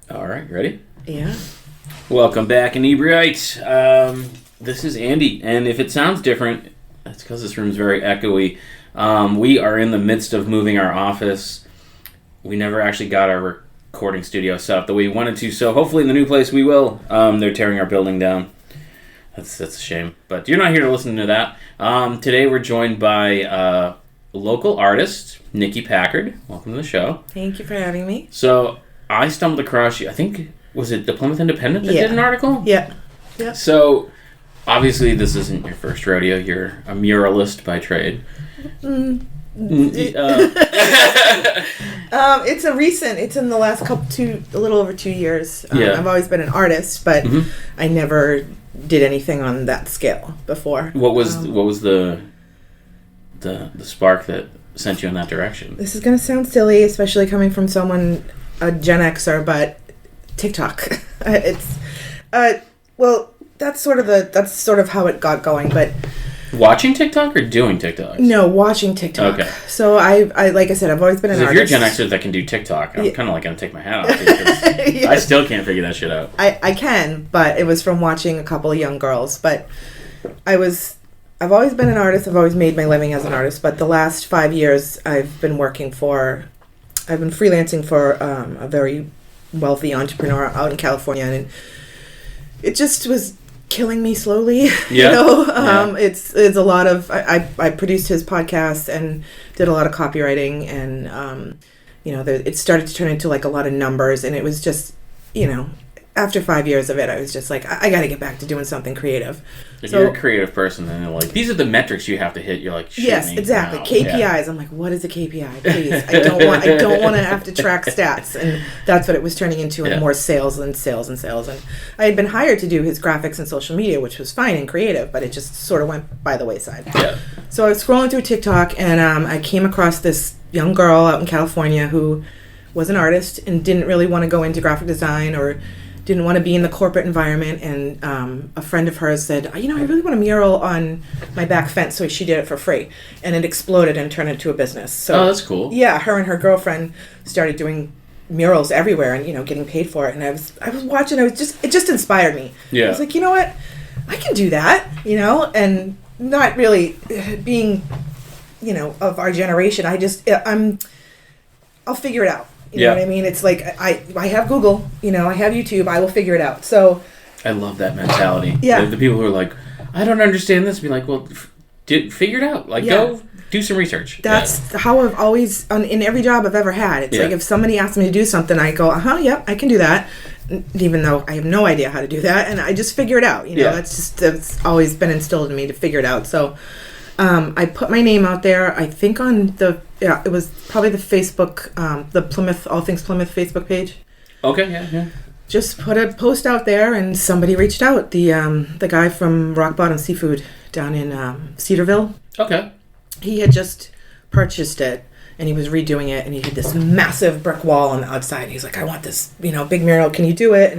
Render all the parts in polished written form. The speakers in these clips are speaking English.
All right, ready? Yeah. Welcome back, Inebri-art. This is Andy, and if it sounds different, that's because this room's very echoey. We are in the midst of moving our office. We never actually got our recording studio set up the way we wanted to, so hopefully in the new place we will. They're tearing our building down. That's a shame, but you're not here to listen to that. Today we're joined by local artist, Nikki Packard. Welcome to the show. Thank you for having me. So, I stumbled across you, I think, was it the Plymouth Independent that did an article? Yeah. So, obviously this isn't your first rodeo. You're a muralist by trade. It's in the last a little over 2 years. Yeah. I've always been an artist, but I never did anything on that scale before. What was the spark that sent you in that direction? This is going to sound silly, especially coming from someone, a Gen Xer, but TikTok. That's sort of how it got going, but Watching TikTok or doing TikTok? no, watching TikTok. Okay. So I like I said, I've always been an If artist. you're a Gen Xer that can do TikTok, I'm kind of like going to take my hat off because Yeah. I still can't figure that shit out. I can, but it was from watching a couple of young girls. But I've always been an artist. I've always made my living as an artist. But the last 5 years, I've been freelancing for a very wealthy entrepreneur out in California, and it just was killing me slowly. Yeah. It's a lot of I produced his podcast and did a lot of copywriting, and it started to turn into like a lot of numbers, and it was just after 5 years of it, I was just like, I got to get back to doing something creative. If you're a creative person, then like these are the metrics you have to hit. You're like, shit, yes, exactly. KPIs. Yeah. I'm like, what is a KPI? Please, I don't want to have to track stats, and that's what it was turning into, and more sales and sales and sales. And I had been hired to do his graphics and social media, which was fine and creative, but it just sort of went by the wayside. Yeah. So I was scrolling through TikTok, and I came across this young girl out in California who was an artist and didn't really want to go into graphic design or didn't want to be in the corporate environment, and a friend of hers said, I really want a mural on my back fence, so she did it for free, and it exploded and turned into a business. So that's cool. Yeah, her and her girlfriend started doing murals everywhere and getting paid for it, and I was watching. It just inspired me. Yeah. I was like, you know what, I can do that, and not really being of our generation. I'll figure it out. You know what I mean? It's like, I have Google, I have YouTube, I will figure it out. So I love that mentality. Yeah. The people who are like, I don't understand this, be like, well, figure it out. Like, go do some research. That's how I've always, in every job I've ever had. It's like if somebody asks me to do something, I go, yep, I can do that. Even though I have no idea how to do that. And I just figure it out. That's always been instilled in me to figure it out. So I put my name out there, I think on it was probably the Facebook, the Plymouth, All Things Plymouth Facebook page. Okay, yeah. Just put a post out there, and somebody reached out. The guy from Rock Bottom Seafood down in Cedarville. Okay. He had just purchased it, and he was redoing it, and he had this massive brick wall on the outside. And he's like, I want this, big mural. Can you do it?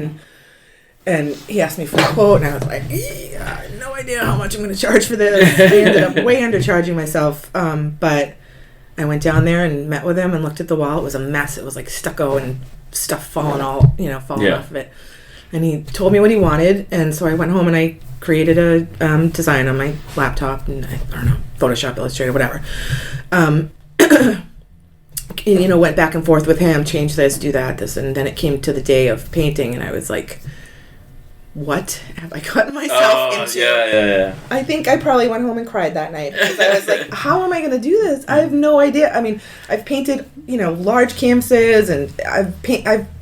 And he asked me for a quote, and I was like, I have no idea how much I'm going to charge for this. I ended up way undercharging myself, but I went down there and met with him and looked at the wall. It was a mess. It was like stucco and stuff falling off of it. And he told me what he wanted, and so I went home and I created a design on my laptop, and I don't know, Photoshop, Illustrator, whatever. Went back and forth with him, change this, do that, this, and then it came to the day of painting, and I was like, what have I gotten myself into? Yeah. I think I probably went home and cried that night because I was like, how am I going to do this? I have no idea. I mean, I've painted, large canvases, and I've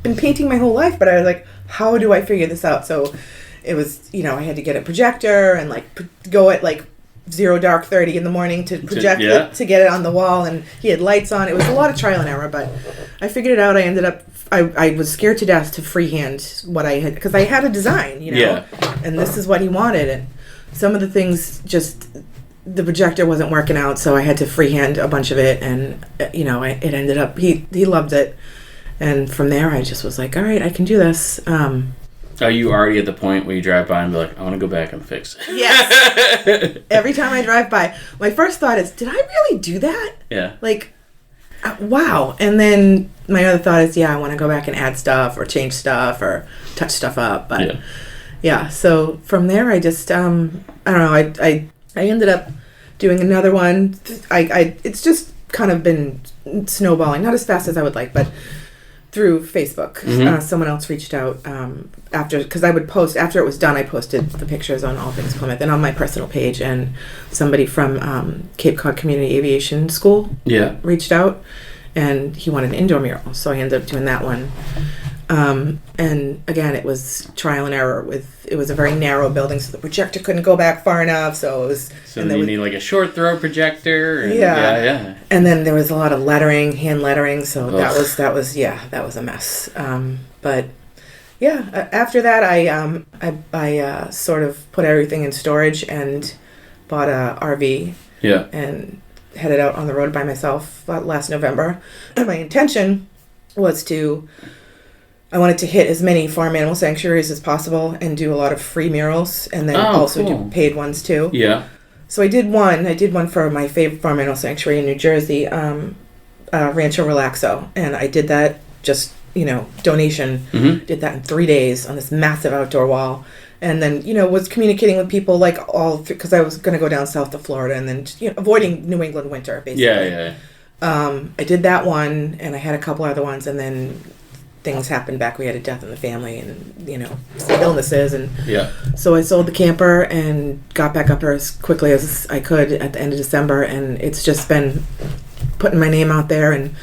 been painting my whole life, but I was like, how do I figure this out? So it was, I had to get a projector and go at 0 dark 30 in the morning to project it, to get it on the wall, and he had lights on. It was a lot of trial and error, but I figured it out. I ended up, I was scared to death to freehand what I had, because I had a design, and this is what he wanted, and some of the things just, the projector wasn't working out, so I had to freehand a bunch of it, and it ended up, he loved it, and from there I just was like, all right, I can do this. Are you already at the point where you drive by and be like, I want to go back and fix it? Yes. Every time I drive by, my first thought is, did I really do that? Yeah. wow. And then my other thought is, I want to go back and add stuff or change stuff or touch stuff up. But so from there, I just, I don't know, I ended up doing another one. It's just kind of been snowballing, not as fast as I would like, but through Facebook. Someone else reached out after, because I would post, after it was done, I posted the pictures on All Things Plymouth and on my personal page, and somebody from Cape Cod Community Aviation School reached out, and he wanted an indoor mural, so I ended up doing that one. And again, it was trial and error. It was a very narrow building, so the projector couldn't go back far enough. So it was. So then you need like a short throw projector. And And then there was a lot of lettering, hand lettering. So that was a mess. But after that, I sort of put everything in storage and bought a RV. Yeah. And headed out on the road by myself last November. And my intention was I wanted to hit as many farm animal sanctuaries as possible and do a lot of free murals, and then also do paid ones too. Yeah. So I did one for my favorite farm animal sanctuary in New Jersey, Rancho Relaxo, and I did that just, donation. Did that in 3 days on this massive outdoor wall. And then, was communicating with people like because I was going to go down south to Florida and then, avoiding New England winter, basically. Yeah. I did that one, and I had a couple other ones, and then things happened back. We had a death in the family and, some illnesses. And so I sold the camper and got back up there as quickly as I could at the end of December. And it's just been putting my name out there, and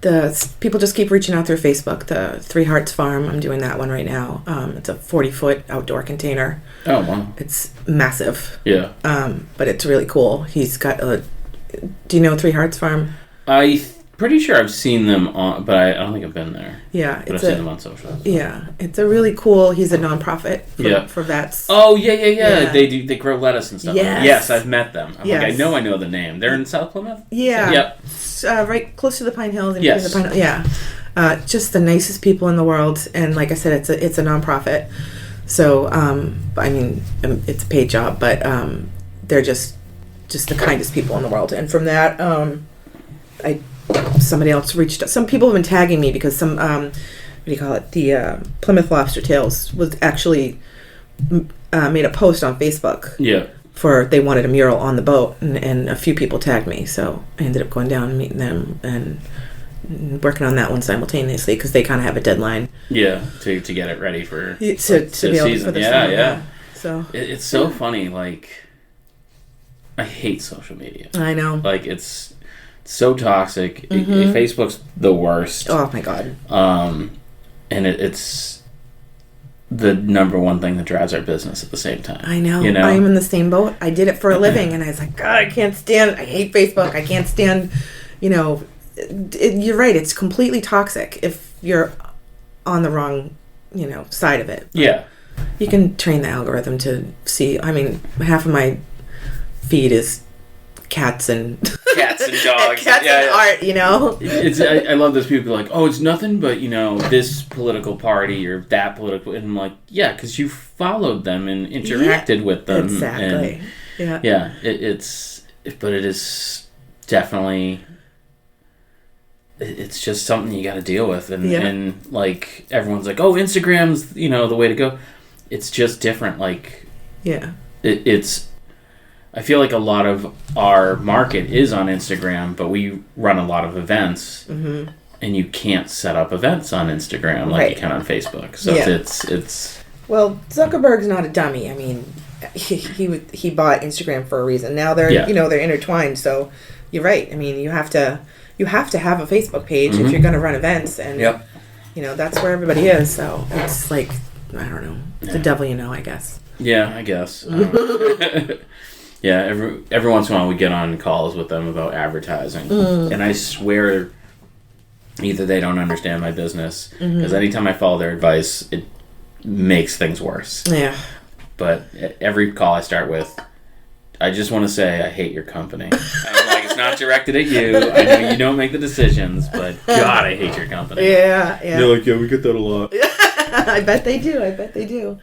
the people just keep reaching out through Facebook. The Three Hearts Farm, I'm doing that one right now. It's a 40-foot outdoor container. Oh, wow. It's massive. Yeah. But it's really cool. He's got do you know Three Hearts Farm? Pretty sure I've seen them on, but I don't think I've been there. Yeah. But I've seen them on social. So. Yeah. It's a really cool, he's a nonprofit for vets. Oh, yeah. They grow lettuce and stuff. Yes, I've met them. I know the name. They're in South Plymouth? Yeah. Yep. Right close to the Pine Hills. And the Pine, just the nicest people in the world. And like I said, it's a nonprofit. So, it's a paid job, but they're just the kindest people in the world. And from that, somebody else reached out. Some people have been tagging me because some, the Plymouth Lobster Tales was actually made a post on Facebook. Yeah. They wanted a mural on the boat, and a few people tagged me. So I ended up going down and meeting them and working on that one simultaneously because they kind of have a deadline. Yeah, to get it ready for to be able season. For the summer. Yeah. So it's so funny. Like, I hate social media. I know. Like, it's so toxic. Facebook's the worst. Oh my god. And it's the number one thing that drives our business at the same time. I know. I'm in the same boat. I did it for a living, and I was like, God, I hate Facebook. I can't stand, you're right. It's completely toxic if you're on the wrong, side of it. But you can train the algorithm to see. Half of my feed is cats and dogs, and art. It's I love those people like, oh, it's nothing but this political party or that political, and I'm like, yeah, because you followed them and interacted with them. Exactly. And, but it is definitely. It's just something you got to deal with, and like everyone's like, oh, Instagram's the way to go. It's just different. Like, it's. I feel like a lot of our market is on Instagram, but we run a lot of events, and you can't set up events on Instagram like you can on Facebook. So it's. Well, Zuckerberg's not a dummy. He bought Instagram for a reason. Now they're they're intertwined. So you're right. You have to have a Facebook page if you're going to run events, and that's where everybody is. So it's like, I don't know, the devil, I guess. Yeah, I guess. Yeah, every once in a while we get on calls with them about advertising, and I swear either they don't understand my business, because anytime I follow their advice, it makes things worse. Yeah. But every call I start with, I just want to say I hate your company. I'm like, it's not directed at you. I know you don't make the decisions, but God, I hate your company. Yeah. They're like, yeah, we get that a lot. I bet they do.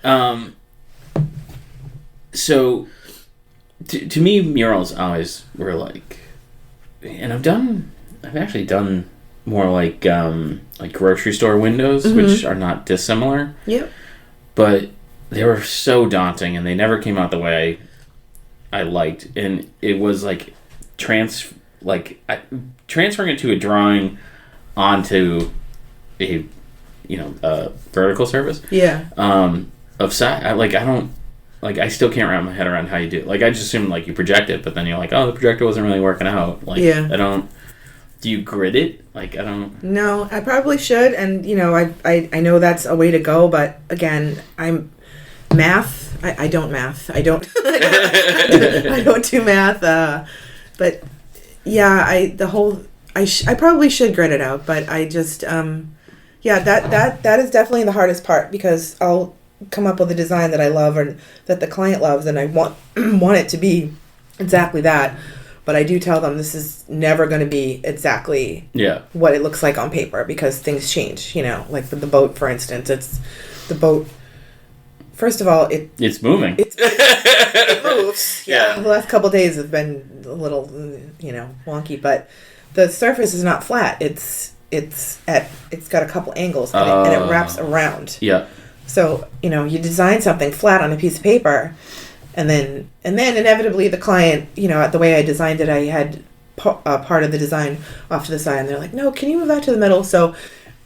So, to me, murals always were like, and I've done I've actually done more like grocery store windows, which are not dissimilar. Yep. But they were so daunting, and they never came out the way I liked. And it was like transferring it to a drawing onto a vertical surface. Yeah. Of side, I still can't wrap my head around how you do it. Like, I just assumed, like, you project it, but then you're like, oh, the projector wasn't really working out. Like, yeah. Do you grid it? Like, I don't... No, I probably should, and, I know that's a way to go, but, again, I don't math. I don't do math, but, yeah, I probably should grid it out, but I just, that is definitely the hardest part, because I'll come up with a design that I love or that the client loves, and I want it to be exactly that, but I do tell them this is never going to be exactly what it looks like on paper, because things change, like with the boat, for instance. It's the boat, first of all, it's moving. It moves. Yeah. The last couple of days have been a little, wonky, but the surface is not flat. It's got a couple angles, and it wraps around. Yeah. So, you design something flat on a piece of paper, and then inevitably the client, the way I designed it, I had part of the design off to the side, and they're like, no, can you move that to the middle? So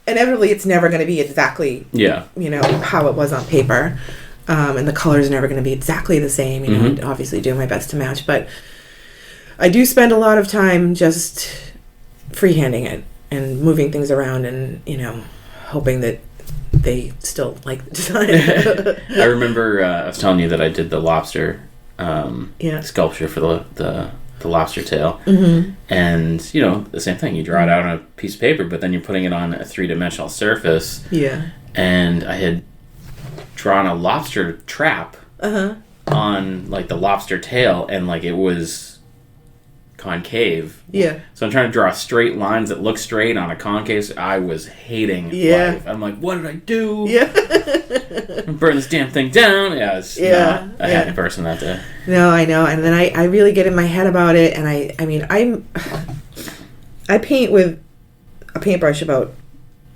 inevitably it's never going to be exactly, how it was on paper. And the color's never going to be exactly the same, and obviously do my best to match. But I do spend a lot of time just freehanding it and moving things around and, hoping that they still like the design. I remember I was telling you that I did the lobster sculpture for the lobster tail. Mm-hmm. And, the same thing. You draw it out on a piece of paper, but then you're putting it on a three-dimensional surface. Yeah. And I had drawn a lobster trap on, like, the lobster tail, and, like, it was concave. Yeah. So I'm trying to draw straight lines that look straight on a concave. I was hating life. I'm like, what did I do? Yeah. Burn this damn thing down. Yeah, it's not a happy person that day. No, I know. And then I really get in my head about it, and I paint with a paintbrush about,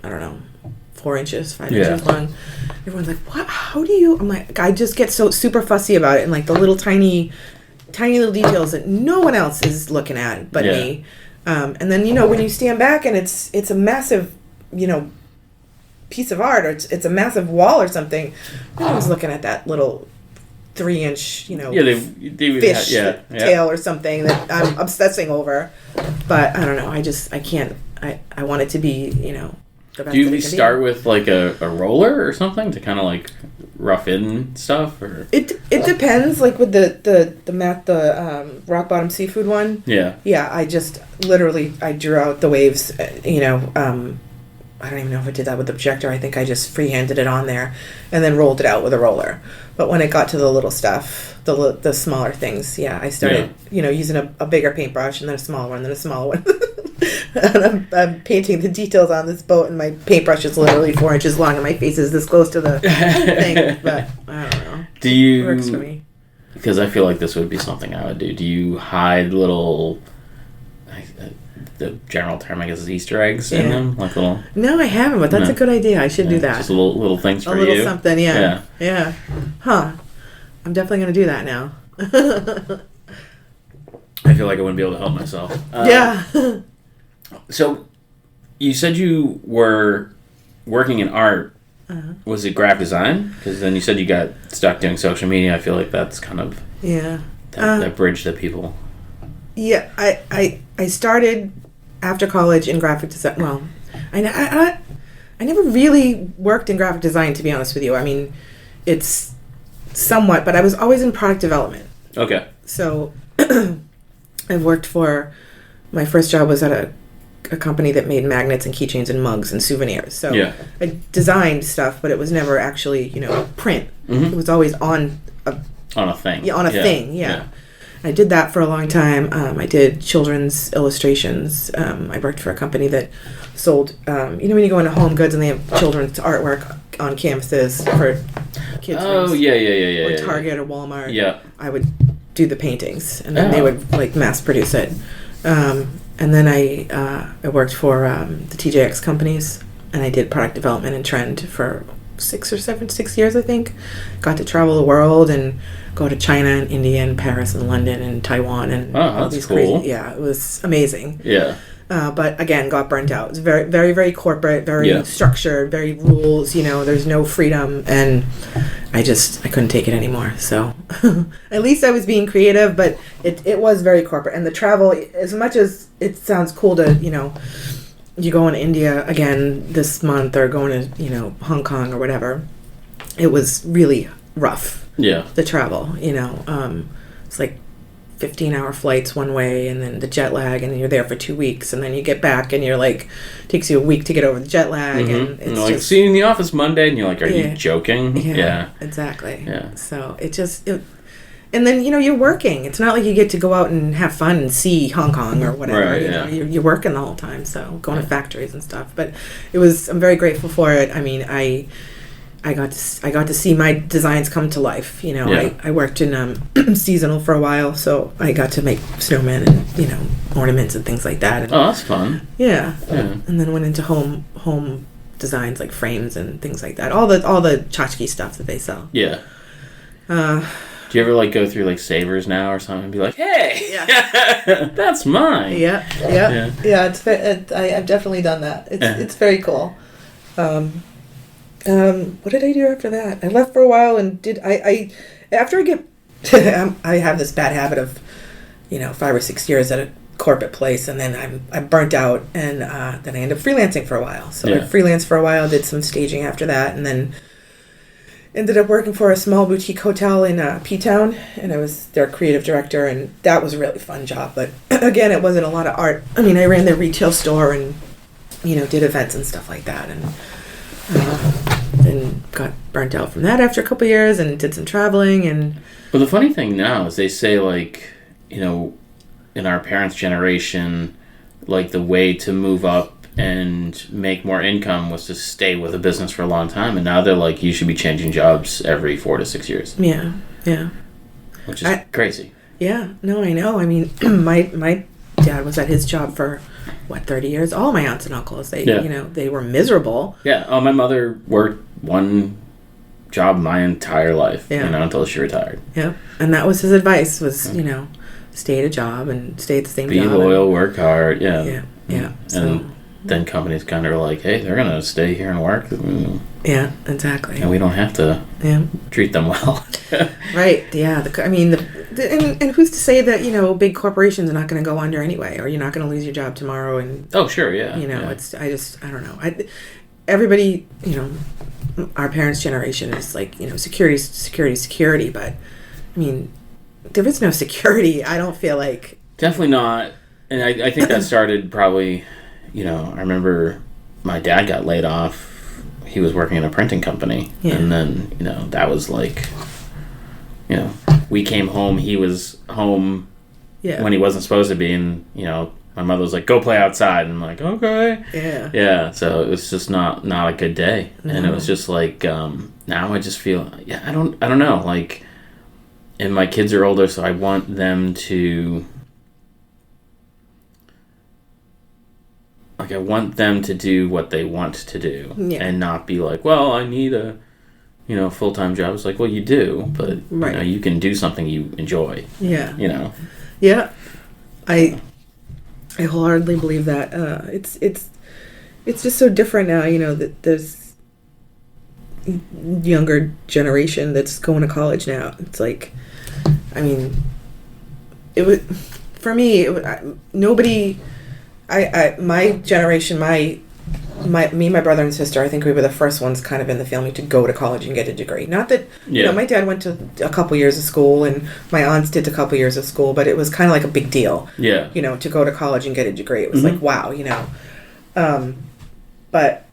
4 inches, 5 inches long. Everyone's like, what? How do you? I'm like, I just get so super fussy about it, and like the little tiny little details that no one else is looking at but me. And then, when you stand back and it's a massive, piece of art, or it's a massive wall or something, no one's looking at that little 3-inch, they fish tail or something that I'm obsessing over. But I don't know. I can't. I want it to be, the best. Do you start with like a roller or something to kind of like rough in stuff, or it depends. Like with the rock bottom seafood one. Yeah. I just literally I drew out the waves. I don't even know if I did that with the projector. I think I just freehanded it on there and then rolled it out with a roller. But when it got to the little stuff, the smaller things, I started using a bigger paintbrush, and then a smaller one, then a smaller one. And I'm painting the details on this boat, and my paintbrush is literally 4 inches long, and my face is this close to the thing. But I don't know. It works for me. Because I feel like this would be something I would do. Do you hide little, the general term, I guess, is Easter eggs in them? Like little... No, I haven't, but that's a good idea. I should do that. Just little things for you. A little something, yeah. Huh. I'm definitely going to do that now. I feel like I wouldn't be able to help myself. So, you said you were working in art. Was it graphic design? Because then you said you got stuck doing social media. I feel like that's kind of that bridge that people... Yeah, I started after college in graphic design. Well, I never really worked in graphic design, to be honest with you. I mean, it's somewhat, but I was always in product development. Okay. So I've worked for... My first job was at a company that made magnets and keychains and mugs and souvenirs. So I designed stuff, but it was never actually, print. Mm-hmm. It was always on a thing. Yeah, on a thing. Yeah. I did that for a long time. I did children's illustrations. I worked for a company that sold, when you go into Home Goods and they have children's artwork on canvases for kids. Oh, rooms, yeah. Or Target or Walmart. Yeah. I would do the paintings, and then they would mass produce it. and then I worked for the TJX companies, and I did product development and trend for 6 years, I think. Got to travel the world and go to China and India and Paris and London and Taiwan and all these cool. crazy. Yeah, it was amazing. Yeah. But again, got burnt out. It was very, very, very corporate, very structured, very rules. There's no freedom, and I couldn't take it anymore. So at least I was being creative, but it was very corporate. And the travel, as much as it sounds cool to, you go in India again this month or going to, Hong Kong or whatever, it was really rough. Yeah. The travel, it's like 15-hour flights one way, and then the jet lag, and you're there for 2 weeks, and then you get back, and you're like, takes you a week to get over the jet lag, and it's like, see you in the office Monday, and you're like, are you joking? Yeah, exactly. Yeah. So and then you're working. It's not like you get to go out and have fun and see Hong Kong or whatever. Right, You're working the whole time, so going to factories and stuff. But I'm very grateful for it. I mean, I got to see my designs come to life. I worked in seasonal for a while, so I got to make snowmen and ornaments and things like that. And, that's fun. Yeah. And then went into home designs like frames and things like that. All the tchotchke stuff that they sell. Yeah. Do you ever like go through like Savers now or something and be like, hey, that's mine? Yeah. I've definitely done that. It's very cool. What did I do after that? I left for a while and after I get, I have this bad habit of, 5 or 6 years at a corporate place, and then I'm burnt out, and then I end up freelancing for a while. So I freelanced for a while, did some staging after that, and then ended up working for a small boutique hotel in P-Town, and I was their creative director, and that was a really fun job. But again, it wasn't a lot of art. I mean, I ran their retail store and, did events and stuff like that, and then got burnt out from that after a couple of years, and did some traveling. And well, the funny thing now is they say, like, in our parents' generation, like, the way to move up and make more income was to stay with a business for a long time, and now they're like, you should be changing jobs every 4 to 6 years. Yeah. Which is crazy. Yeah, no, I know. I mean, my dad was at his job for 30 years. All my aunts and uncles, they were miserable. Yeah. Oh, my mother worked one job my entire life, until she retired. Yeah, and that was his advice: was stay at a job and stay at the same job. Be loyal, work hard. Yeah. So, and then companies kind of are like, hey, they're gonna stay here and work. Yeah, exactly. And we don't have to treat them well. Right. Yeah. And who's to say that big corporations are not going to go under anyway, or you're not going to lose your job tomorrow? And oh, sure, yeah. I don't know. Everybody, our parents' generation is like security. But I mean, there is no security. I don't feel like. Definitely not. And I think that started probably. I remember my dad got laid off. He was working in a printing company. Yeah. And then, that was like, we came home. He was home when he wasn't supposed to be. And, my mother was like, go play outside. And I'm like, okay. Yeah. Yeah. So it was just not a good day. No. And it was just like, now I just feel, I don't know. Like, and my kids are older, so I want them to... Like, I want them to do what they want to do and not be like, well, I need a, full-time job. It's like, well, you do, but, you can do something you enjoy. Yeah. Yeah. I wholeheartedly believe that. It's just so different now, that there's younger generation that's going to college now. It's like, I mean, it was, for me, nobody... my generation, me, my brother and sister, I think we were the first ones kind of in the family to go to college and get a degree. Not that, my dad went to a couple years of school, and my aunts did a couple years of school, but it was kind of like a big deal. Yeah. To go to college and get a degree. It was like, wow, but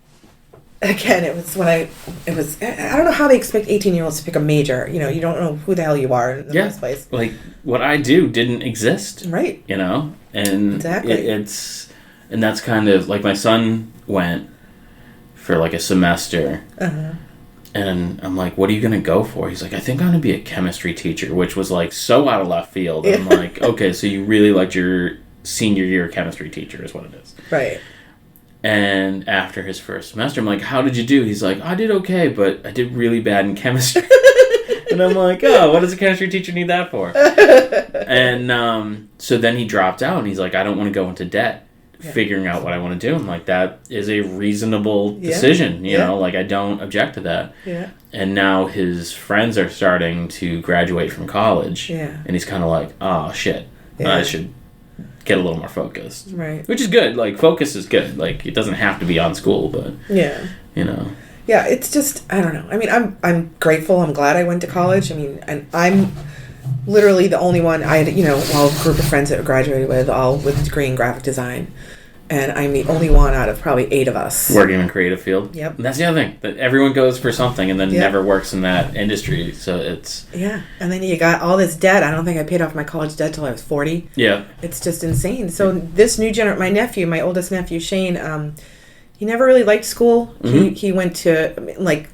again, I don't know how they expect 18-year-olds to pick a major. You don't know who the hell you are in the first place. Like, what I do didn't exist. Right. And exactly. And that's kind of, like, my son went for, like, a semester. Uh-huh. And I'm like, what are you going to go for? He's like, I think I'm going to be a chemistry teacher, which was, like, so out of left field. And I'm like, okay, so you really liked your senior year chemistry teacher is what it is. Right. And after his first semester, I'm like, how did you do? He's like, I did okay, but I did really bad in chemistry. And I'm like, oh, what does a chemistry teacher need that for? And so then he dropped out, and he's like, I don't want to go into debt figuring out what I want to do. I'm like, that is a reasonable decision, you know? Like, I don't object to that. Yeah. And now his friends are starting to graduate from college. Yeah. And he's kind of like, oh, shit, I should get a little more focused. Right. Which is good. Like, focus is good. Like, it doesn't have to be on school, but, you know. Yeah, it's just, I don't know. I mean, I'm grateful. I'm glad I went to college. I mean, and I'm literally the only one. I had, you know, a group of friends that I graduated with, all with a degree in graphic design. And I'm the only one out of probably 8 of us. Working in a creative field. Yep. And that's the other thing. That everyone goes for something and then never works in that industry. So it's... Yeah. And then you got all this debt. I don't think I paid off my college debt till I was 40. Yeah. It's just insane. So this new my nephew, my oldest nephew, Shane, he never really liked school. Mm-hmm. He went to, like,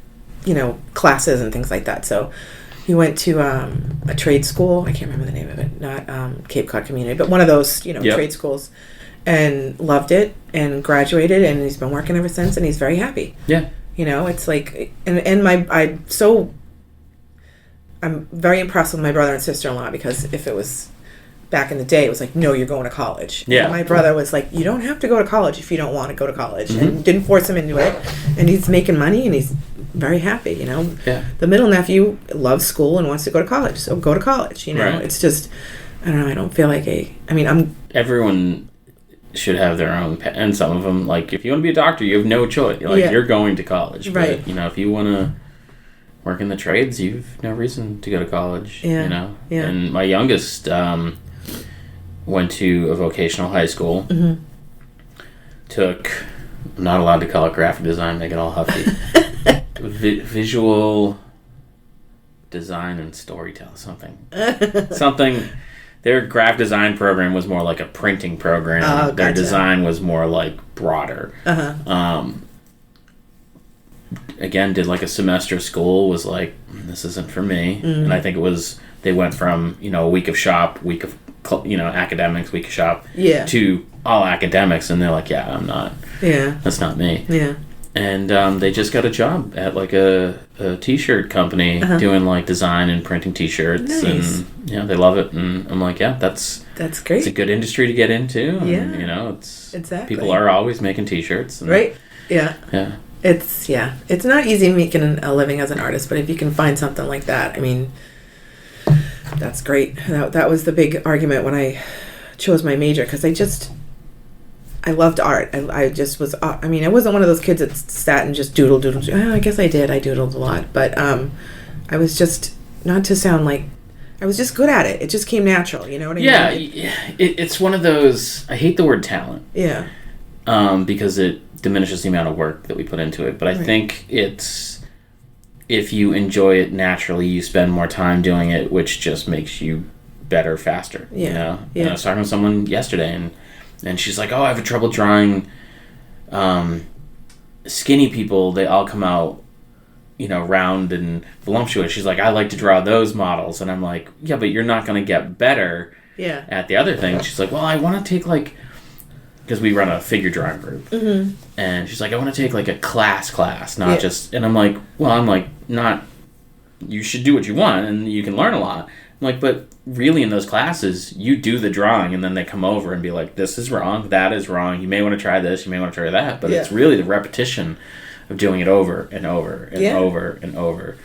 you know, classes and things like that. So he went to a trade school. I can't remember the name of it. Not Cape Cod Community, but one of those, you know, trade schools. And loved it and graduated, and he's been working ever since, and he's very happy. Yeah. You know, it's like, and I'm very impressed with my brother and sister-in-law, because if it was back in the day, it was like, no, you're going to college. Yeah. And my brother was like, you don't have to go to college if you don't want to go to college, and didn't force him into it. And he's making money, and he's very happy, you know. Yeah. The middle nephew loves school and wants to go to college, so go to college, you know. Right. It's just, I don't know, I don't feel like everyone should have their own and some of them, like, if you want to be a doctor, you have no choice. Like, you're going to college. Right. But, you know, if you want to work in the trades, you've no reason to go to college. Yeah. You know? Yeah. And my youngest went to a vocational high school. Mm-hmm. Took, I'm not allowed to call it graphic design, make it all huffy. Visual design and storytelling, something. Their graphic design program was more like a printing program. Oh, gotcha. Their design was more like broader. Again, did like a semester of school, was like, this isn't for me. And I think it was, they went from, you know, a week of shop, week of, you know, academics, week of shop, to all academics. And they're like, yeah, I'm not. Yeah. That's not me. Yeah. And they just got a job at like a t-shirt company doing like design and printing t-shirts. Nice. And they love it. And I'm like, yeah, that's great. It's a good industry to get into. And, yeah. you know, it's exactly. People are always making t-shirts. And, right. Yeah. Yeah. It's not easy making a living as an artist, but if you can find something like that, I mean, that's great. That was the big argument when I chose my major, because I loved art. I just was, I mean, I wasn't one of those kids that sat and just doodled. I guess I did. I doodled a lot. But I was just, not to sound like, I was just good at it. It just came natural, you know what I mean? Yeah, it's one of those, I hate the word talent. Yeah. Because it diminishes the amount of work that we put into it. But I think it's, if you enjoy it naturally, you spend more time doing it, which just makes you better faster. Yeah. You know? Yeah. And I was talking to someone yesterday, and she's like, oh, I have trouble drawing skinny people. They all come out, you know, round and voluptuous. She's like, I like to draw those models. And I'm like, yeah, but you're not going to get better at the other thing. She's like, well, I want to take like, because we run a figure drawing group. Mm-hmm. And she's like, I want to take like a class, not just, and I'm like, not, you should do what you want and you can learn a lot. I'm like, but really in those classes, you do the drawing and then they come over and be like, this is wrong, that is wrong, you may want to try this, you may want to try that, but it's really the repetition of doing it over and over and over and over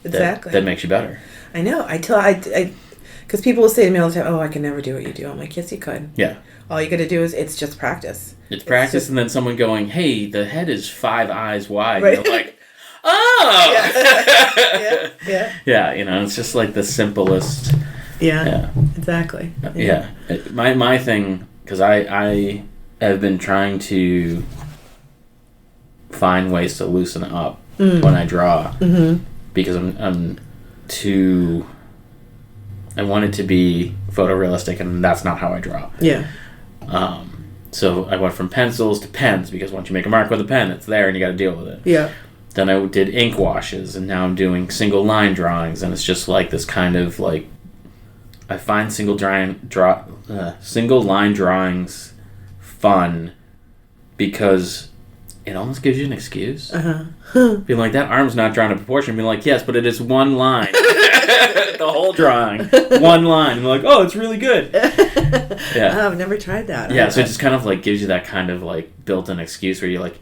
that makes you better. I know. Because people will say to me all the time, oh, I can never do what you do. I'm like, yes, you could. Yeah. All you got to do is, it's just practice. It's practice, and then someone going, hey, the head is 5 eyes wide. Right. You're like, oh! Yeah, you know, it's just like the simplest. Yeah. Exactly. Yeah. My thing, because I have been trying to find ways to loosen up when I draw, because I'm too... I want it to be photorealistic, and that's not how I draw. Yeah. So I went from pencils to pens, because once you make a mark with a pen, it's there and you got to deal with it. Yeah. Then I did ink washes, and now I'm doing single line drawings, and it's just like this kind of like I find single line drawings fun because it almost gives you an excuse. Being like, that arm's not drawn in proportion. Being like, yes, but it is one line. The whole drawing. One line. I'm like, oh, it's really good. Yeah. Oh, I've never tried that. Yeah, so it just kind of like gives you that kind of like built-in excuse where you're like,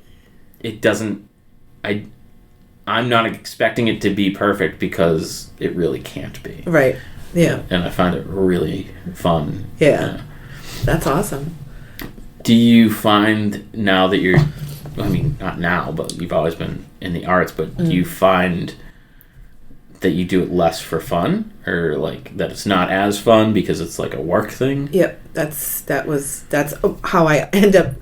it doesn't... I'm not expecting it to be perfect because it really can't be. Right. Yeah. And I find it really fun. Yeah. That's awesome. Do you find now that you're... I mean, not now, but you've always been in the arts, but do you find that you do it less for fun? Or like that it's not as fun because it's like a work thing? Yep. That's how I end up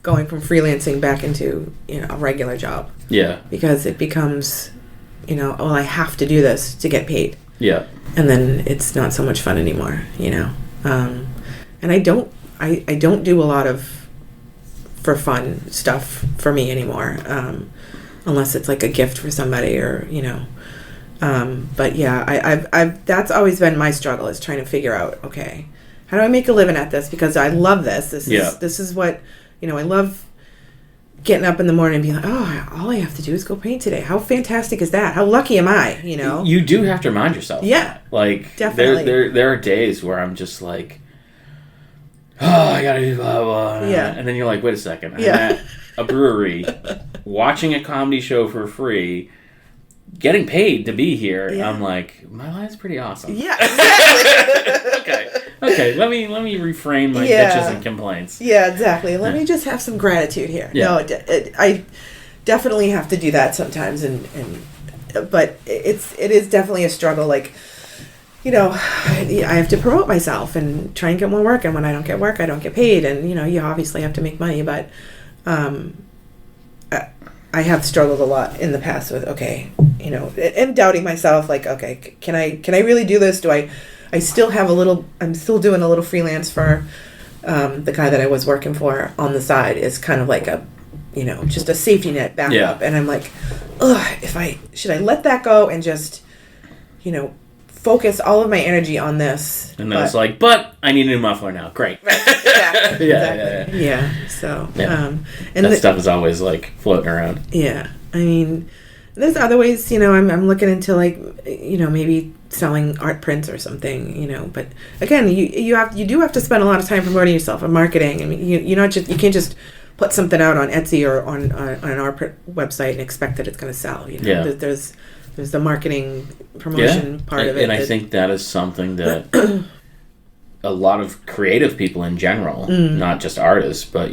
going from freelancing back into, a regular job. Yeah. Because it becomes, oh, I have to do this to get paid. Yeah. And then it's not so much fun anymore, And I don't do a lot of for fun stuff for me anymore, unless it's like a gift for somebody or, but yeah, I've that's always been my struggle, is trying to figure out, okay, how do I make a living at this? Because I love this. This is what, I love getting up in the morning and being like, oh, all I have to do is go paint today. How fantastic is that? How lucky am I? You do have to remind yourself. Yeah. Like, definitely. There are days where I'm just like, oh, I gotta do blah, blah. Yeah. And then you're like, wait a second. I'm at a brewery, watching a comedy show for free, getting paid to be here. Yeah. I'm like, my life's pretty awesome. Yeah, exactly. Okay. Let me refrain my bitches and complaints. Yeah, exactly. Let me just have some gratitude here. Yeah. No, I definitely have to do that sometimes, but it is definitely a struggle. Like, I have to promote myself and try and get more work, and when I don't get work, I don't get paid, and you obviously have to make money, but I have struggled a lot in the past with, okay, and doubting myself, like, okay, can I really do this? Do I still have I'm still doing a little freelance for the guy that I was working for on the side, is kind of like a, just a safety net backup, and I'm like, ugh, should I let that go and just, focus all of my energy on this? And then it's like, but I need a new muffler now. Great. Right. Exactly. Yeah. So, and that stuff is always like floating around. Yeah. I mean, there's other ways, I'm looking into like, maybe selling art prints or something, but again, you do have to spend a lot of time promoting yourself and marketing. I mean, you can't just put something out on Etsy or on an art print website and expect that it's going to sell. Yeah. There's the marketing promotion part of it. And I think that is something that a lot of creative people in general, not just artists, but,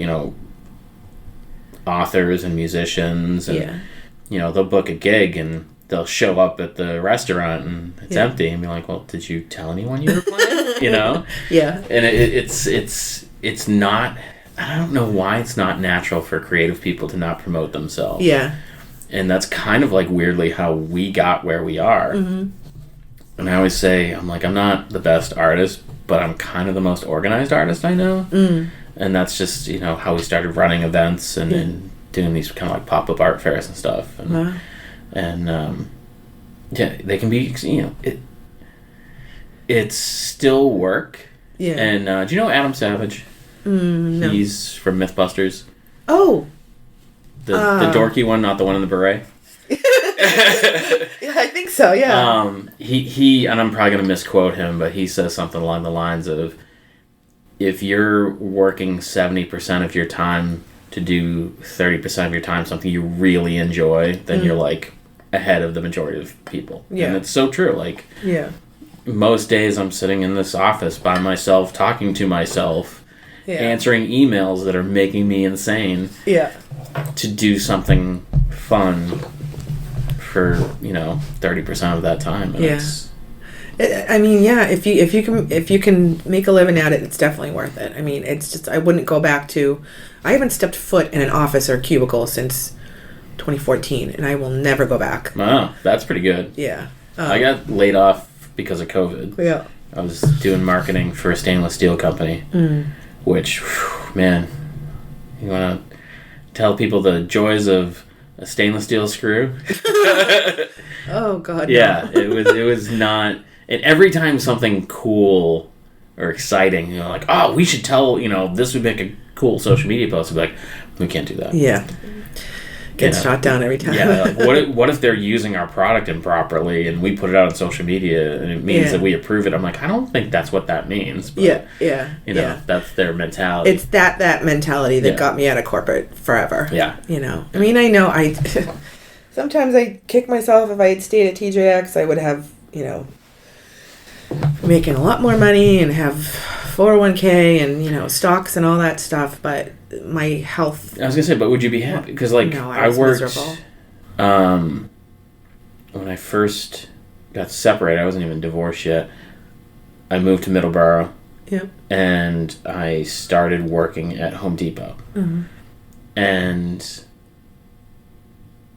authors and musicians, and, they'll book a gig and they'll show up at the restaurant and it's empty and be like, well, did you tell anyone you were playing? Yeah. And it's not, I don't know why it's not natural for creative people to not promote themselves. Yeah. And that's kind of like weirdly how we got where we are. Mm-hmm. And I always say, I'm like, I'm not the best artist, but I'm kind of the most organized artist I know. Mm. And that's just, how we started running events and doing these kind of like pop-up art fairs and stuff. And, they can be, it's still work. Yeah. And do you know Adam Savage? No. He's from Mythbusters. Oh. The dorky one, not the one in the beret. Yeah, I think so, yeah. He and I'm probably going to misquote him, but he says something along the lines of, if you're working 70% of your time to do 30% of your time something you really enjoy, then you're like ahead of the majority of people. Yeah. And it's so true. Like, most days I'm sitting in this office by myself, talking to myself, answering emails that are making me insane. Yeah. To do something fun for 30% of that time. And if you can make a living at it, it's definitely worth it. I mean, it's just, I wouldn't go back to, I haven't stepped foot in an office or cubicle since 2014, and I will never go back. Wow, that's pretty good. Yeah. I got laid off because of COVID. Yeah. I was doing marketing for a stainless steel company, which, man, you want to tell people the joys of a stainless steel screw? Oh God! Yeah, no. it was not. and every time something cool or exciting, like, oh, we should tell, this would make a cool social media post. I'd be like, we can't do that. Yeah. Gets shot down every time. Yeah, like, what if they're using our product improperly and we put it out on social media and it means that we approve it? I'm like, I don't think that's what that means. But, that's their mentality. It's that mentality that got me out of corporate forever. Yeah. I mean, I know sometimes I kick myself. If I had stayed at TJX, I would have, making a lot more money and have 401k and, stocks and all that stuff, but my health... I was going to say, but would you be happy? Because, no, I worked... Miserable. When I first got separated, I wasn't even divorced yet. I moved to Middleborough. Yep. And I started working at Home Depot. Mm-hmm. And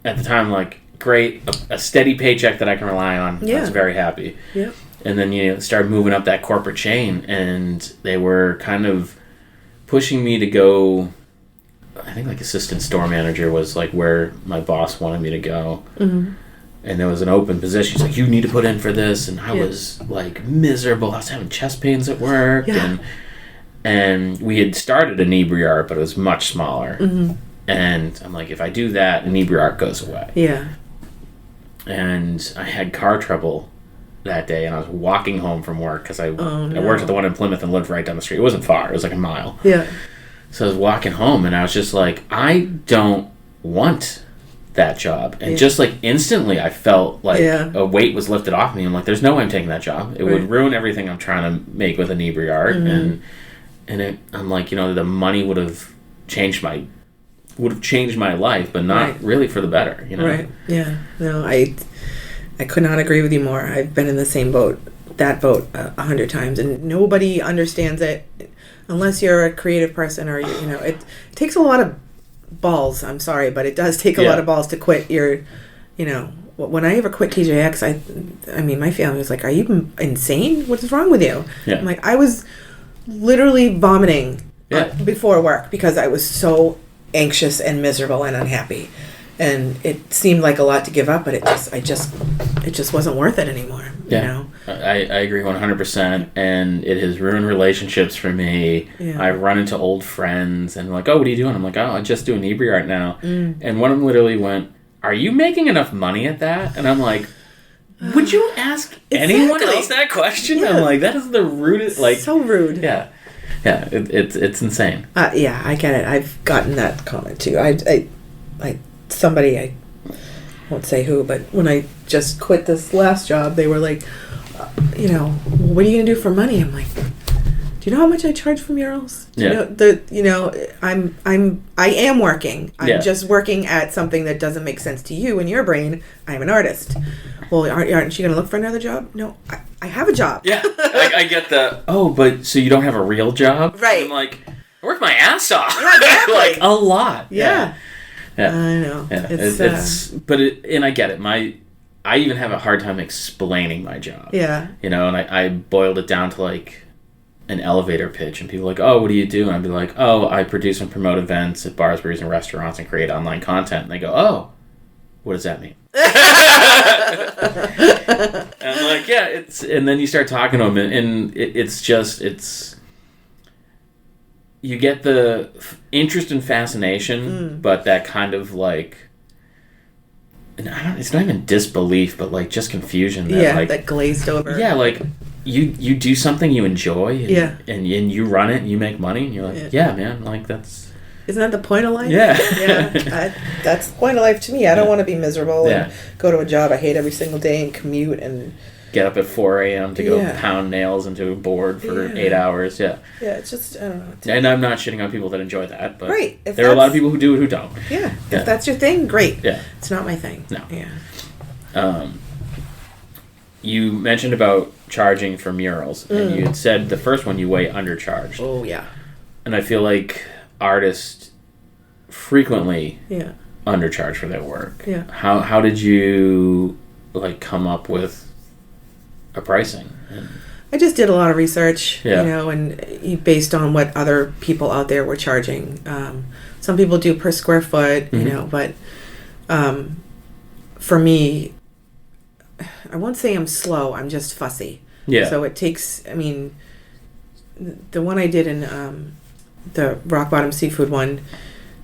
at the time, like, great, a steady paycheck that I can rely on. Yeah. I was very happy. Yep. And then, started moving up that corporate chain, and they were kind of pushing me to go, I think, like, assistant store manager was, like, where my boss wanted me to go. Mm-hmm. And there was an open position. He's like, you need to put in for this. And I was, like, miserable. I was having chest pains at work. Yeah. And we had started Inebri-art, but it was much smaller. Mm-hmm. And I'm like, if I do that, Inebri-art goes away. Yeah. And I had car trouble that day, and I was walking home from work because I worked at the one in Plymouth and lived right down the street. It wasn't far. It was like a mile. Yeah. So I was walking home, and I was just like, I don't want that job. And just like instantly I felt like a weight was lifted off me. I'm like, there's no way I'm taking that job. It would ruin everything I'm trying to make with Inebri-art. Mm-hmm. And I'm like, the money would have changed my life, but not really for the better, Right. Yeah. No, I could not agree with you more. I've been in the same boat, 100 times, and nobody understands it unless you're a creative person or, it takes a lot of balls. I'm sorry, but it does take a lot of balls to quit your, when I ever quit TJX, I mean, my family was like, are you insane? What is wrong with you? Yeah. I'm like, I was literally vomiting before work because I was so anxious and miserable and unhappy. And it seemed like a lot to give up, but it just wasn't worth it anymore. Yeah. I agree 100%, and it has ruined relationships for me. Yeah. I run into old friends, and like, oh, what are you doing? I'm like, oh, I just do Inebri-art now. And one of them literally went, are you making enough money at that? And I'm like, would you ask anyone else that question? Yeah. I'm like, that is the rudest, like... So rude. Yeah. Yeah, it's insane. Yeah, I get it. I've gotten that comment too. Somebody, I won't say who, but when I just quit this last job, they were like, what are you going to do for money? I'm like, do you know how much I charge for murals? Do you know, I am working. I'm just working at something that doesn't make sense to you in your brain. I'm an artist. Well, aren't you going to look for another job? No, I have a job. Yeah, I get the, but so you don't have a real job? Right. I'm like, I work my ass off. Yeah, exactly. Like, a lot. Yeah. Yeah. I know. Yeah. And I get it. I even have a hard time explaining my job. Yeah. And I boiled it down to like an elevator pitch, and people are like, oh, what do you do? And I'd be like, oh, I produce and promote events at bars, breweries, and restaurants and create online content. And they go, oh, what does that mean? And I'm like, yeah, and then you start talking to them, and it's you get the interest and fascination, but that kind of like, it's not even disbelief, but like just confusion. That glazed over. Yeah, like you do something you enjoy, and you run it, and you make money, and you're like, yeah man, like that's... Isn't that the point of life? Yeah. Yeah. That's the point of life to me. I don't want to be miserable and go to a job I hate every single day and commute and... Get up at 4 a.m. to go pound nails into a board for 8 hours. Yeah. Yeah, it's just, I don't know. And I'm not shitting on people that enjoy that, but if there are a lot of people who do it who don't. Yeah. If that's your thing, great. Yeah. It's not my thing. No. Yeah. You mentioned about charging for murals, and you had said the first one you way undercharged. Oh, yeah. And I feel like artists frequently undercharge for their work. Yeah. How did you like come up with a pricing? I just did a lot of research, and based on what other people out there were charging. Some people do per square foot, but for me, I won't say I'm slow. I'm just fussy. Yeah. So it takes. I mean, the one I did in the Rock Bottom Seafood one,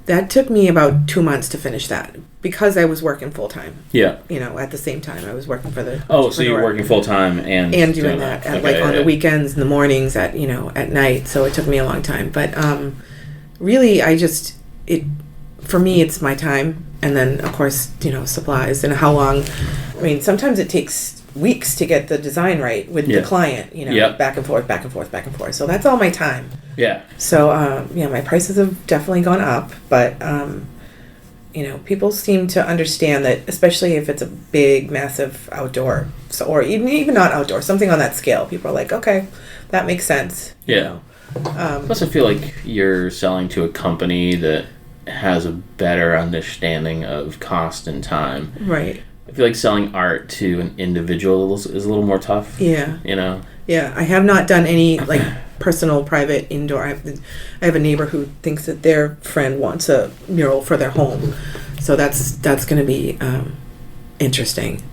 that took me about 2 months to finish that because I was working full time. Yeah. You know, at the same time I was working for the. Oh, so you're working full time and doing that at, like on the weekends, in the mornings, at at night. So it took me a long time, but really, for me, it's my time, and then of course supplies and how long. I mean, sometimes it takes weeks to get the design right with the client. Back and forth, back and forth, back and forth. So that's all my time. Yeah. So my prices have definitely gone up, but people seem to understand that, especially if it's a big, massive outdoor, or even not outdoor, something on that scale. People are like, okay, that makes sense. Yeah. Plus, I feel like you're selling to a company that has a better understanding of cost and time. Right. I feel like selling art to an individual is a little more tough. Yeah. Yeah, I have not done any personal, private, indoor. I have a neighbor who thinks that their friend wants a mural for their home, so that's going to be interesting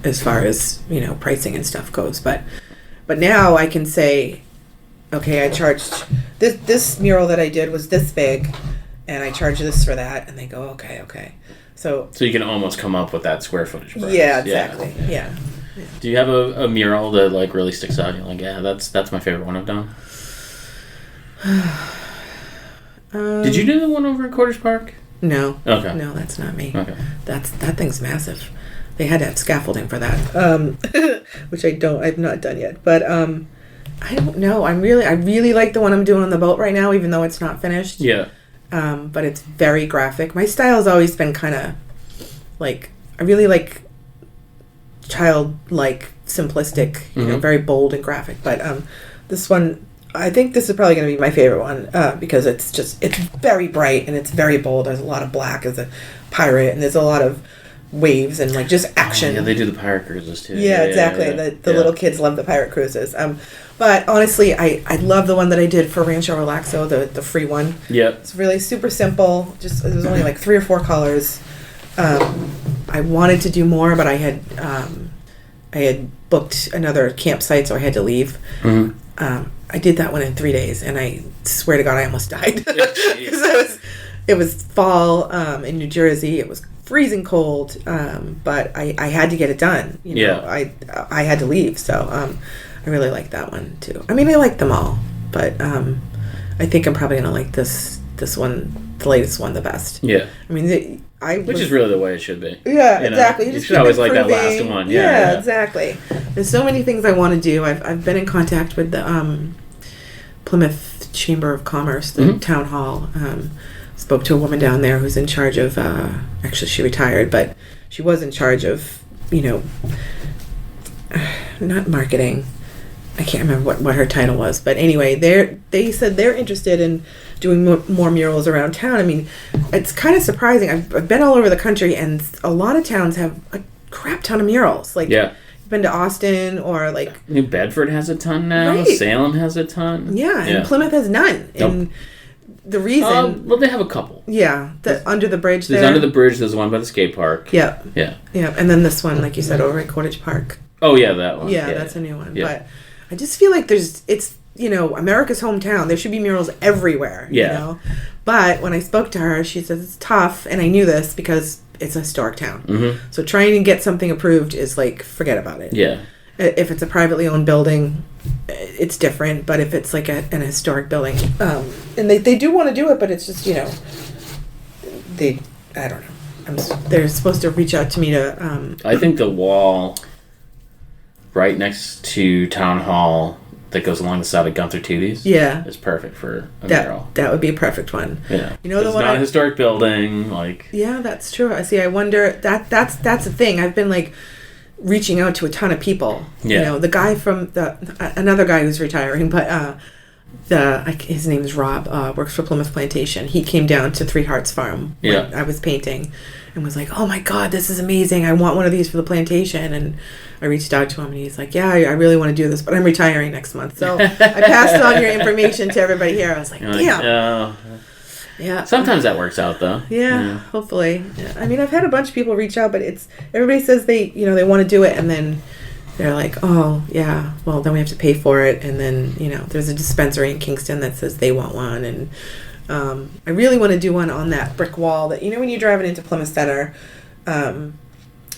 as far as pricing and stuff goes. But now I can say, okay, I charged this mural that I did was this big, and I charge this for that, and they go, okay. So you can almost come up with that square footage price. Yeah, exactly. Yeah. Do you have a mural that really sticks out? You're like, yeah, that's my favorite one I've done. Did you do the one over at Quarters Park? No. Okay. No, that's not me. Okay. That thing's massive. They had to have scaffolding for that, which I've not done yet. But I don't know. I really like the one I'm doing on the boat right now, even though it's not finished. Yeah. But it's very graphic. My style's always been kind of I really like childlike, simplistic, very bold and graphic. But this one, I think this is probably going to be my favorite one because it's very bright and it's very bold. There's a lot of black as a pirate, and there's a lot of waves and just action. Oh, yeah, they do the pirate cruises too. Yeah, exactly. Yeah. The little kids love the pirate cruises. But honestly, I love the one that I did for Rancho Relaxo, the free one. Yeah. It's really super simple. It was only 3 or 4 colors. I wanted to do more, but I had booked another campsite, so I had to leave. Mm-hmm. I did that one in 3 days, and I swear to God, I almost died. It was fall in New Jersey. It was freezing cold, but I had to get it done. I had to leave, so I really like that one too. I mean, I like them all, but I think I'm probably gonna like this one, the latest one, the best. Yeah. I mean, which is really the way it should be. Yeah, exactly. You should always like that last one. Yeah, exactly. There's so many things I want to do. I've been in contact with the Plymouth Chamber of Commerce, the town hall. Spoke to a woman down there who's in charge of, actually she retired, but she was in charge of, not marketing. I can't remember what her title was, but anyway, they said they're interested in doing more murals around town. I mean, it's kind of surprising. I've been all over the country, and a lot of towns have a crap ton of murals. You've been to Austin or New Bedford has a ton now. Right. Salem has a ton. Yeah, and Plymouth has none. Nope. And the reason... well, they have a couple. Yeah, under the bridge There's under the bridge. There's one by the skate park. Yeah. Yeah. Yeah, and then this one, like you said, over at Cottage Park. Oh, yeah, that one. Yeah, that's a new one. Yeah. But I just feel like it's America's hometown. There should be murals everywhere. Yeah. But when I spoke to her, she says it's tough, and I knew this because it's a historic town. Mm-hmm. So trying to get something approved is forget about it. Yeah. If it's a privately owned building, it's different. But if it's an historic building, and they do want to do it, but it's just I don't know. They're supposed to reach out to me to. I think the wall right next to Town Hall that goes along the side of Gunther Tootie's is perfect for a mural. That would be a perfect one. Yeah. The one it's not a historic building. Yeah, that's true. I wonder that's the thing. I've been reaching out to a ton of people. Yeah. The guy from another guy who's retiring, but his name is Rob, works for Plymouth Plantation. He came down to Three Hearts Farm when I was painting and was like, oh my God, this is amazing. I want one of these for the plantation. And I reached out to him and he's like, yeah, I really want to do this, but I'm retiring next month. So I passed on your information to everybody here. I was like, damn. Yeah. Sometimes that works out, though. Yeah, hopefully. Yeah. I mean, I've had a bunch of people reach out, but everybody says they want to do it, and then they're like, oh, yeah, well, then we have to pay for it, and then, there's a dispensary in Kingston that says they want one, and I really want to do one on that brick wall that, when you're driving into Plymouth Center,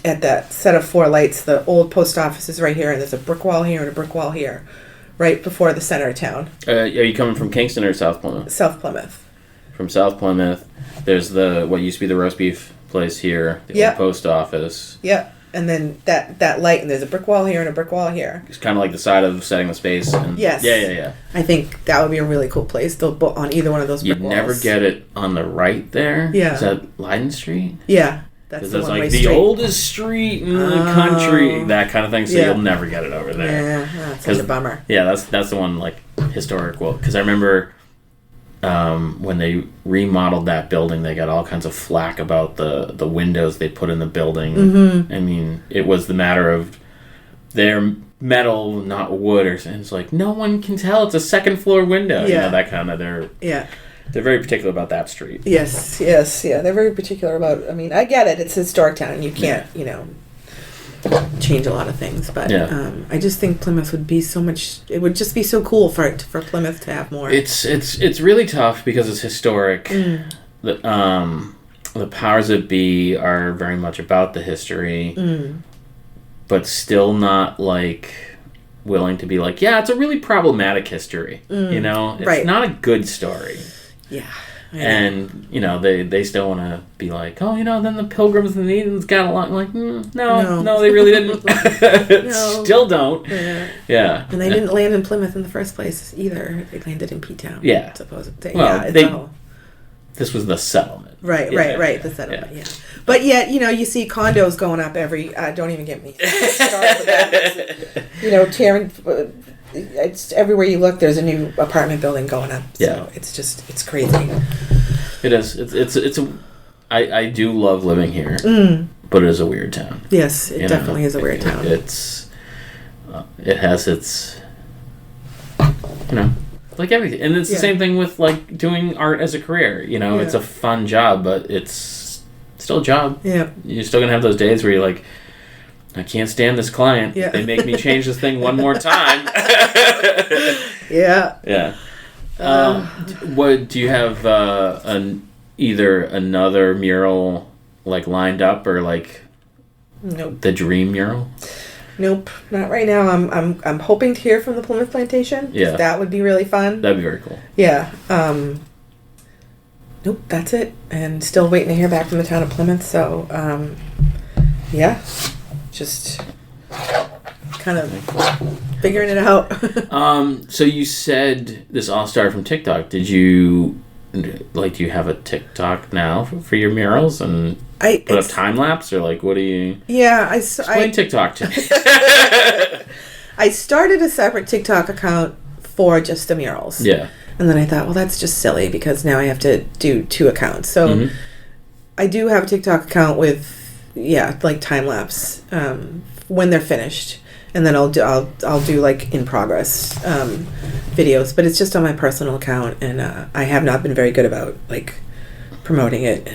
at that set of 4 lights, the old post office is right here, and there's a brick wall here and a brick wall here, right before the center of town. Are you coming from Kingston or South Plymouth? South Plymouth. From South Plymouth, there's what used to be the roast beef place here, the old post office. Yep. And then that light, and there's a brick wall here and a brick wall here. It's kind of like the side of setting the space. And yes. Yeah. I think that would be a really cool place on either one of those brick walls. You'd never get it on the right there. Yeah. Is that Leiden Street? Yeah. That's the like street. the oldest street in the country, that kind of thing. So you'll never get it over there. Yeah, that's such a bummer. Yeah, that's the one, like, historic. Well, because I remember when they remodeled that building, they got all kinds of flack about the windows they put in the building. Mm-hmm. I mean, it was the matter of they're metal, not wood, and it's like no one can tell it's a second floor window. Yeah, that kind of They're very particular about that street. Yes, yeah. They're very particular about. I mean, I get it. It's a historic town. You can't, change a lot of things. But I just think Plymouth would be so much. It would just be so cool for Plymouth to have more. It's really tough because it's historic. Mm. The powers that be are very much about the history, but still not like willing to be like, yeah, it's a really problematic history. It's not a good story. Yeah. And, they still want to be like, oh, then the Pilgrims and the Edens got along. Like, no, they really didn't. No. Still don't. Yeah. And they didn't land in Plymouth in the first place either. They landed in P-Town. Yeah. Supposedly. Well, this was the settlement. Right, the settlement, yeah. But yet, you see condos going up don't even get me started with that. Tearing... It's everywhere you look. There's a new apartment building going up. So it's crazy. It is. I do love living here, but it is a weird town. Yes, it definitely is a weird town. It has its, like everything, and it's the same thing with like doing art as a career. It's a fun job, but it's still a job. Yeah, you're still gonna have those days where you're like, I can't stand this client. Yeah. They make me change this thing one more time. Yeah. Yeah. What do you have? Either another mural like lined up or like nope. The dream mural? Nope, not right now. I'm hoping to hear from the Plymouth Plantation. Yeah, that would be really fun. That'd be very cool. Yeah. Nope, that's it. And still waiting to hear back from the town of Plymouth. So, yeah. Just kind of figuring it out. So you said this all started from TikTok. Did you do you have a TikTok now for your murals and put up time lapse or like what do you? Yeah, explain TikTok to me. I started a separate TikTok account for just the murals. Yeah, and then I thought, well, that's just silly because now I have to do 2 accounts. So I do have a TikTok account with. Yeah, like time lapse when they're finished, and then I'll do like in progress videos. But it's just on my personal account, and I have not been very good about like promoting it.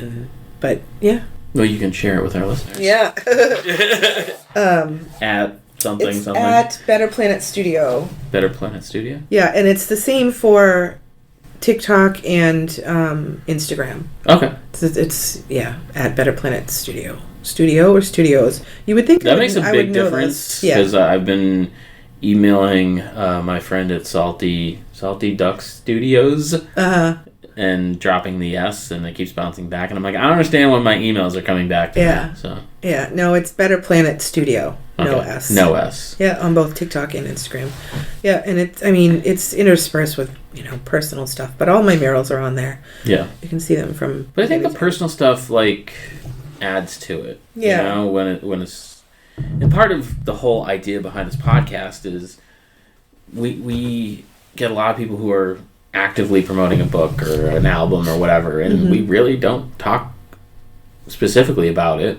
But yeah. Well, you can share it with our listeners. Yeah. At something. At Better Planet Studio. Better Planet Studio. Yeah, and it's the same for TikTok and Instagram. Okay. It's at Better Planet Studio. Studio or studios? You would think that makes a big difference because I've been emailing my friend at Salty Duck Studios and dropping the S, and it keeps bouncing back, and I'm like, I don't understand when my emails are coming back to me. So no, it's Better Planet Studio. Okay. No S. Yeah, on both TikTok and Instagram. Yeah, and it's interspersed with personal stuff, but all my murals are on there. Yeah, you can see them from. But I think the personal stuff adds to it. Yeah. When it's and part of the whole idea behind this podcast is we get a lot of people who are actively promoting a book or an album or whatever, and we really don't talk specifically about it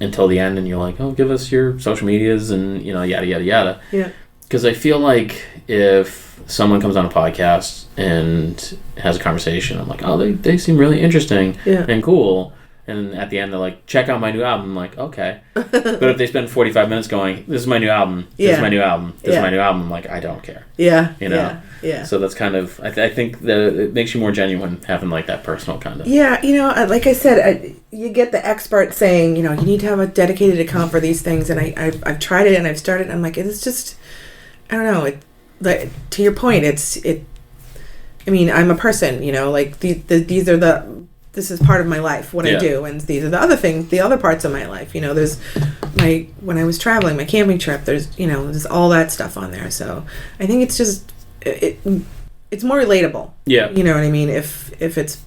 until the end, and you're like, oh, give us your social medias and yada yada yada. Yeah. Because I feel like if someone comes on a podcast and has a conversation, I'm like, oh, they seem really interesting and cool. And at the end, they're like, check out my new album. I'm like, okay. But if they spend 45 minutes going, this is my new album, this is my new album, this is my new album, I'm like, I don't care. Yeah. You know? Yeah. So that's kind of, I think that it makes you more genuine having like that personal kind of. Yeah, like I said, you get the expert saying, you need to have a dedicated account for these things. And I've tried it and I've started, and I'm like, it's just, I don't know. To your point, I'm a person, like these are this is part of my life, what I do, and these are the other parts of my life. There's when I was traveling, my camping trip, there's all that stuff on there. So I think it's just, it's more relatable. Yeah. You know what I mean? If it's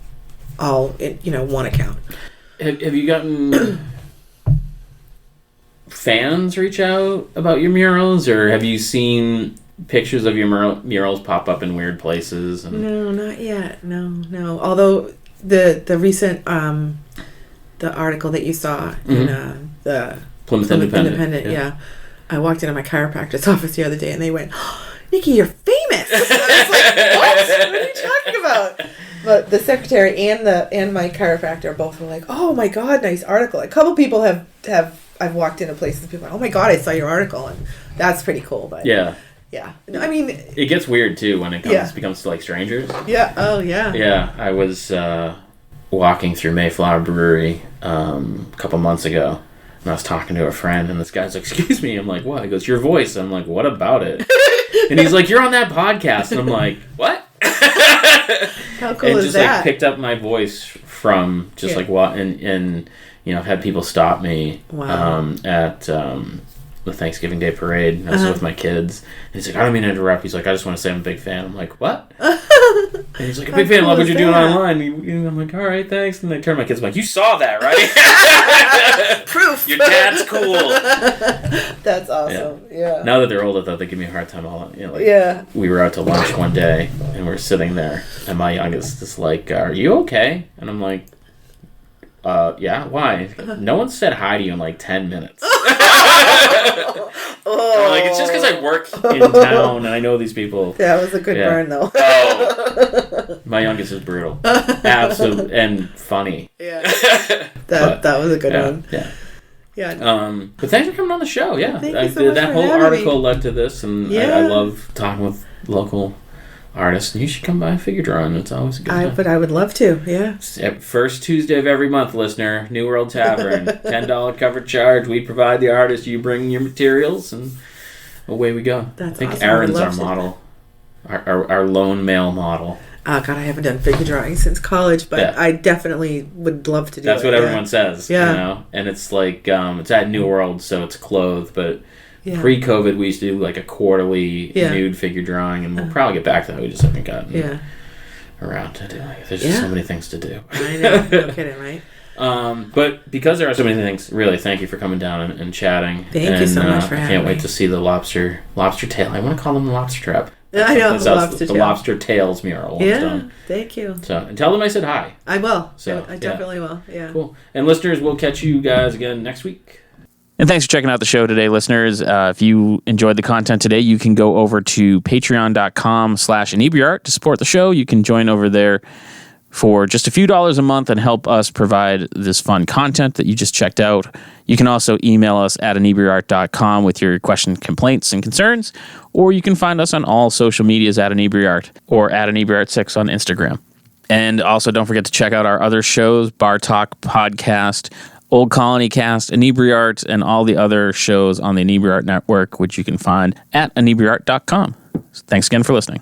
all, one account. Have you gotten fans reach out about your murals, or have you seen pictures of your murals pop up in weird places? No, not yet. No. Although the recent the article that you saw in the Plymouth Independent, yeah. I walked into my chiropractor's office the other day and they went, oh, Nikki, you're famous. And I was like, what are you talking about? But the secretary and my chiropractor both were like, oh my God, nice article. A couple people have I've walked into places, people are like, oh my God, I saw your article, and that's pretty cool. But yeah. No, I mean, it gets weird too when it becomes to like strangers. Yeah. Oh yeah. Yeah, I was walking through Mayflower Brewery a couple months ago, and I was talking to a friend, and this guy's like, "Excuse me." I'm like, "What?" He goes, "Your voice." I'm like, "What about it?" And he's like, "You're on that podcast," and I'm like, "What?" How cool is just that? like picked up my voice from just like what, and I've had people stop me at the Thanksgiving Day parade. I was with my kids. And he's like, I don't mean to interrupt. He's like, I just want to say I'm a big fan. I'm like, what? And he's like, a big fan. Love what you're doing online. I'm like, all right, thanks. And I turn to my kids. I'm like, you saw that, right? Proof. Your dad's cool. That's awesome. Yeah. Now that they're older, though, they give me a hard time. We were out to lunch one day, and we're sitting there, and my youngest is like, are you okay? And I'm like, yeah, why? No one said hi to you in like 10 minutes. Like, it's just because I work in town and I know these people. That was a good burn, though. My youngest is brutal. Absolute and funny. Yeah. That was a good one. Yeah. But thanks for coming on the show. Yeah. Thank you so much that for whole having article me. led to this, and I love talking with local artists. You should come by Figure Drawing. It's always a good time. But I would love to, yeah. First Tuesday of every month, listener. New World Tavern. $10 cover charge. We provide the artist. You bring your materials, and away we go. That's I think awesome. Aaron's our model. Our lone male model. Oh, God, I haven't done figure drawing since college, but I definitely would love to do That's it. what everyone says. Yeah. And it's like, it's at New World, so it's clothed, but pre-COVID, we used to do like a quarterly nude figure drawing, and we'll probably get back to that. We just haven't gotten around to doing it. There's just so many things to do. I know. No kidding, right? But because there are so many things, really, thank you for coming down and chatting. Thank you so much for having me. I can't wait to see the lobster tail. I want to call them the lobster trap. I know, the lobster tails mural. Done. Thank you. So, and tell them I said hi. I will. So, I definitely will. Yeah. Cool. And listeners, we'll catch you guys again next week. And thanks for checking out the show today, listeners. If you enjoyed the content today, you can go over to patreon.com/Inebri-art to support the show. You can join over there for just a few dollars a month and help us provide this fun content that you just checked out. You can also email us at Inebri-art.com with your questions, complaints, and concerns, or you can find us on all social medias at Inebri-art or at Inebri-art6 on Instagram. And also don't forget to check out our other shows, Bar Talk Podcast, Old Colony Cast, Inebri-art, and all the other shows on the Inebri-art Network, which you can find at Inebri-art.com. So thanks again for listening.